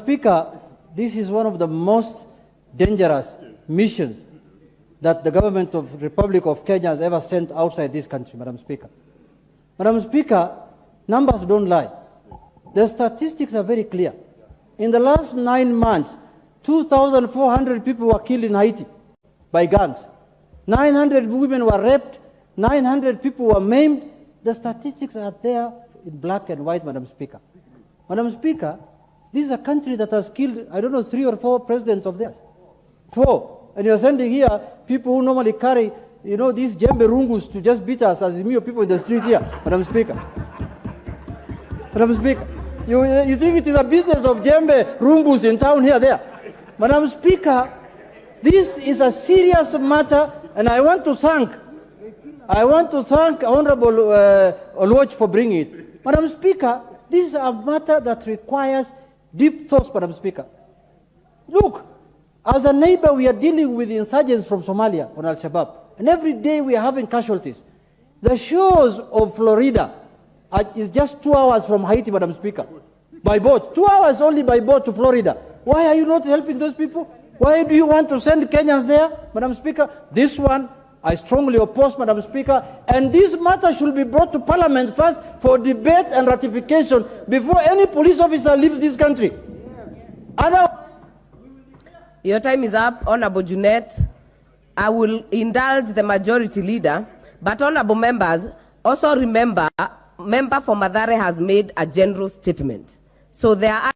Speaker, this is one of the most dangerous missions that the government of the Republic of Kenya has ever sent outside this country, Madam Speaker. Madam Speaker, numbers don't lie. The statistics are very clear. In the last 9 months, 2,400 people were killed in Haiti by gangs. 900 women were raped. 900 people were maimed. The statistics are there in black and white, Madam Speaker. Madam Speaker, this is a country that has killed, I don't know, 3 or 4 presidents of theirs. 4. And you're sending here people who normally carry, these jembe rungus to just beat us as Azimio people in the street here, Madam Speaker. Madam Speaker, you think it is a business of jembe rungus in town here, there? Madam Speaker, this is a serious matter, and I want to thank Honorable Oluoch for bringing it. Madam Speaker, this is a matter that requires deep thoughts, Madam Speaker. Look, as a neighbor, we are dealing with insurgents from Somalia on Al-Shabaab, and every day we are having casualties. The shores of Florida is just 2 hours from Haiti, Madam Speaker, by boat. 2 hours only by boat to Florida. Why are you not helping those people? Why do you want to send Kenyans there, Madam Speaker? This one, I strongly oppose, Madam Speaker, and this matter should be brought to Parliament first for debate and ratification before any police officer leaves this country. Otherwise, your time is up, Honorable Junet. I will indulge the majority leader, but honorable members, also remember, member for Mathare has made a general statement. So there are